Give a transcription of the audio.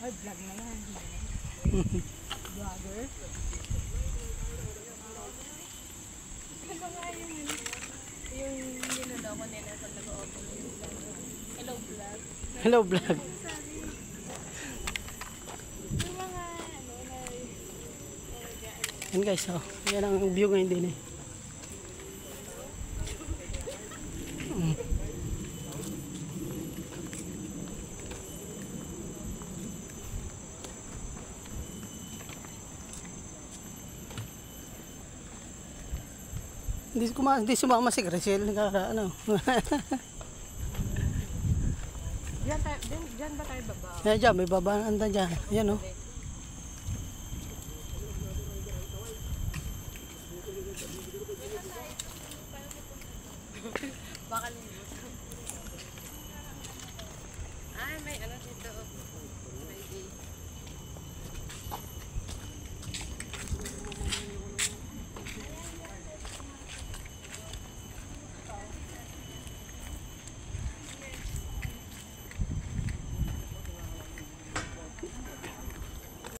Ay, vlog na yan. Vlogger. Ano nga yung ninuno ko nila sa nag-open yung Hello Vlog. Hello vlog. Yung mga ano na Yan guys, oh. Yan ang view ngayon din eh. Hindi sumama si Grisel. Ano. Diyan ba tayo baba? Yan dyan, may babaan dyan. Yan oh. Baka